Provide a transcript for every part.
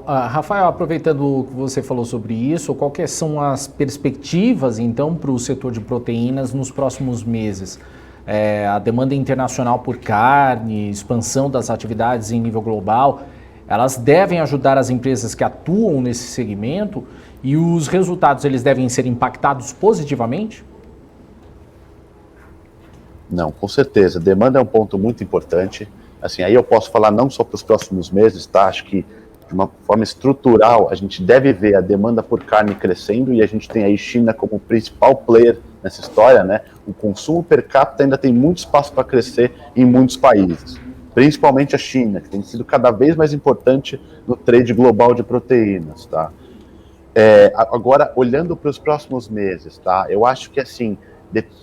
Rafael, aproveitando que você falou sobre isso, quais são as perspectivas, então, para o setor de proteínas nos próximos meses? A demanda internacional por carne, expansão das atividades em nível global, elas devem ajudar as empresas que atuam nesse segmento e os resultados eles devem ser impactados positivamente? Não, com certeza. Demanda é um ponto muito importante. Assim, aí eu posso falar não só para os próximos meses, tá? Acho que de uma forma estrutural a gente deve ver a demanda por carne crescendo e a gente tem aí China como principal player nessa história, né? O consumo per capita ainda tem muito espaço para crescer em muitos países, principalmente a China, que tem sido cada vez mais importante no trade global de proteínas, tá? Agora, olhando para os próximos meses, tá? Eu acho que, assim,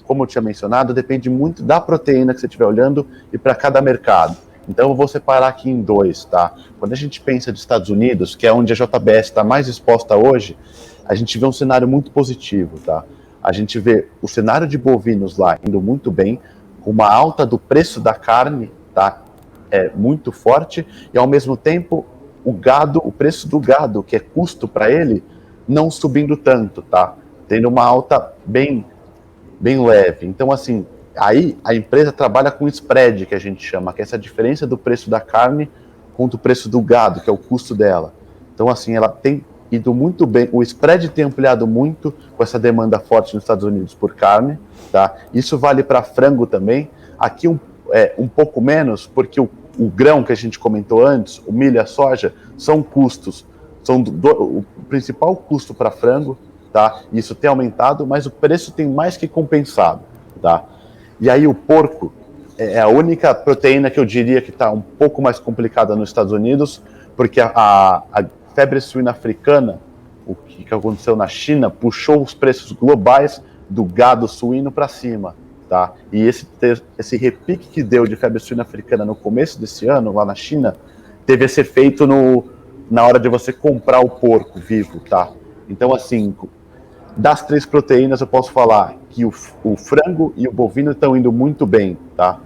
como eu tinha mencionado, depende muito da proteína que você estiver olhando e para cada mercado. Então, eu vou separar aqui em dois, tá? Quando a gente pensa de Estados Unidos, que é onde a JBS está mais exposta hoje, a gente vê um cenário muito positivo, tá? A gente vê o cenário de bovinos lá indo muito bem, com uma alta do preço da carne, tá? Muito forte, e ao mesmo tempo o preço do gado, que é custo para ele, não subindo tanto, tá? Tendo uma alta bem leve. Então, assim, aí a empresa trabalha com spread, que a gente chama, que é essa diferença do preço da carne contra o preço do gado, que é o custo dela. Então, assim, ela tem ido muito bem, o spread tem ampliado muito com essa demanda forte nos Estados Unidos por carne, tá? Isso vale para frango também. Aqui um pouco menos, porque o grão que a gente comentou antes, o milho e a soja, são custos, o principal custo para frango, tá? Isso tem aumentado, mas o preço tem mais que compensado, tá? E aí o porco é a única proteína que eu diria que está um pouco mais complicada nos Estados Unidos, porque a febre suína africana, o que aconteceu na China, puxou os preços globais do gado suíno para cima, tá? E esse repique que deu de febre suína africana no começo desse ano, lá na China, teve esse efeito na hora de você comprar o porco vivo, tá? Então, assim, das três proteínas eu posso falar que o frango e o bovino estão indo muito bem, tá?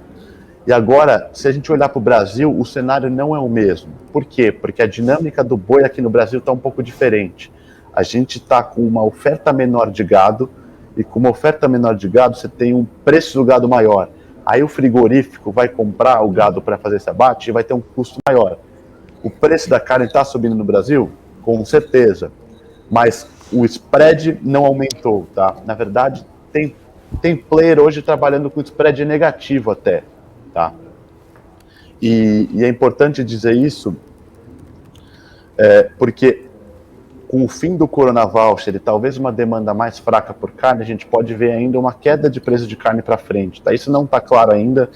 E agora, se a gente olhar para o Brasil, o cenário não é o mesmo. Por quê? Porque a dinâmica do boi aqui no Brasil está um pouco diferente. A gente está com uma oferta menor de gado, e com uma oferta menor de gado, você tem um preço do gado maior. Aí o frigorífico vai comprar o gado para fazer esse abate e vai ter um custo maior. O preço da carne está subindo no Brasil? Com certeza. Mas o spread não aumentou, tá? Na verdade, tem player hoje trabalhando com spread negativo até, tá? E é importante dizer isso, porque com o fim do Corona Voucher e talvez uma demanda mais fraca por carne, a gente pode ver ainda uma queda de preço de carne para frente, tá? Isso não está claro ainda,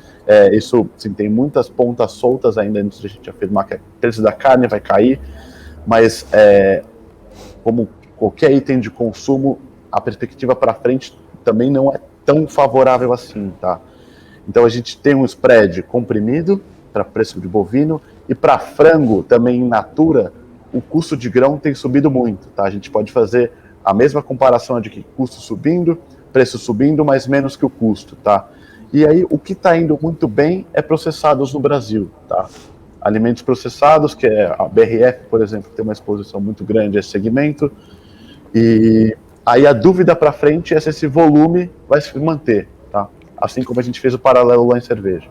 isso assim, tem muitas pontas soltas ainda antes de a gente afirmar que o preço da carne vai cair, mas como qualquer item de consumo, a perspectiva para frente também não é tão favorável assim, tá? Então a gente tem um spread comprimido para preço de bovino e para frango também in natura, o custo de grão tem subido muito, tá? A gente pode fazer a mesma comparação de que custo subindo, preço subindo, mas menos que o custo, tá? E aí o que está indo muito bem é processados no Brasil, tá? Alimentos processados, que é a BRF, por exemplo, que tem uma exposição muito grande a esse segmento, e aí a dúvida para frente é se esse volume vai se manter, tá? Assim como a gente fez o paralelo lá em cerveja.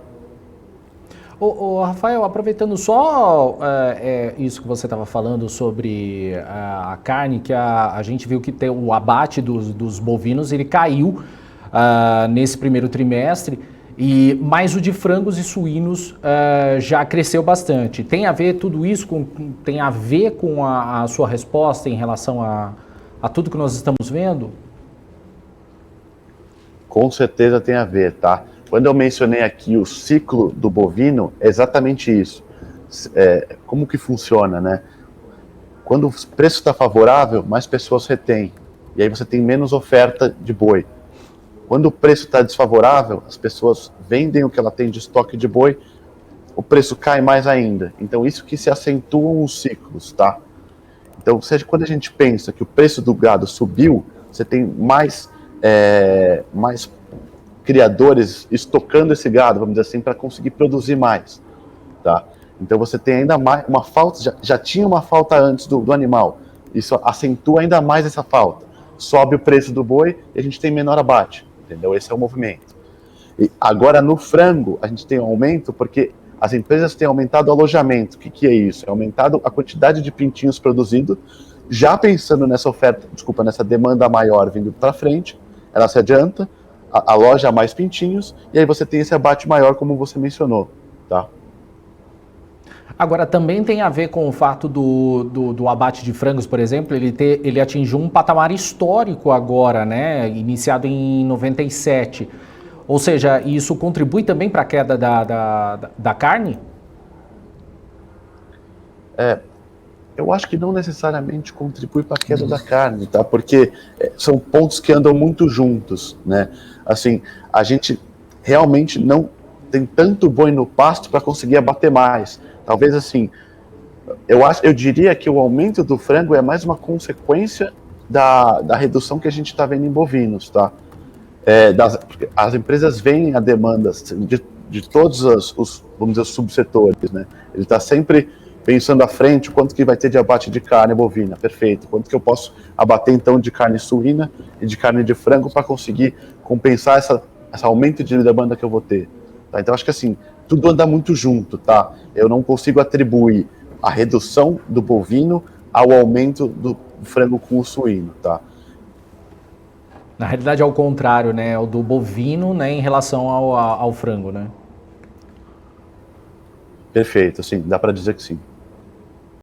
Rafael, aproveitando só isso que você estava falando sobre a carne, que a gente viu que tem o abate dos bovinos, ele caiu nesse primeiro trimestre, mas o de frangos e suínos já cresceu bastante. Tem a ver tudo isso, tem a ver com a sua resposta em relação a tudo que nós estamos vendo? Com certeza tem a ver, tá? Quando eu mencionei aqui o ciclo do bovino, é exatamente isso. Como que funciona, né? Quando o preço está favorável, mais pessoas retêm. E aí você tem menos oferta de boi. Quando o preço está desfavorável, as pessoas vendem o que ela tem de estoque de boi, o preço cai mais ainda. Então isso que se acentuam os ciclos, tá? Então, quando a gente pensa que o preço do gado subiu, você tem mais criadores estocando esse gado, vamos dizer assim, para conseguir produzir mais, tá? Então você tem ainda mais uma falta, já tinha uma falta antes do animal. Isso acentua ainda mais essa falta. Sobe o preço do boi e a gente tem menor abate, entendeu? Esse é o movimento. E agora no frango a gente tem um aumento porque as empresas têm aumentado o alojamento. O que é isso? É aumentado a quantidade de pintinhos produzidos, já pensando nessa oferta, desculpa, nessa demanda maior vindo para frente, ela se adianta, aloja mais pintinhos, e aí você tem esse abate maior, como você mencionou, tá? Agora, também tem a ver com o fato do abate de frangos, por exemplo, ele atingiu um patamar histórico agora, né? Iniciado em 97. Ou seja, isso contribui também para a queda da carne? Eu acho que não necessariamente contribui para a queda da carne, tá? Porque são pontos que andam muito juntos, né? Assim, a gente realmente não tem tanto boi no pasto para conseguir abater mais. Talvez assim, eu diria que o aumento do frango é mais uma consequência da redução que a gente está vendo em bovinos, tá? As empresas veem a demanda de todos os, vamos dizer, os subsetores, né? Ele está sempre pensando à frente, quanto que vai ter de abate de carne bovina, perfeito, quanto que eu posso abater então de carne suína e de carne de frango para conseguir compensar esse aumento de demanda que eu vou ter. Tá? Então acho que assim, tudo anda muito junto, tá? Eu não consigo atribuir a redução do bovino ao aumento do frango com o suíno, tá? Na realidade é o contrário, né? É o do bovino, né, em relação ao frango, né? Perfeito, sim, dá para dizer que sim.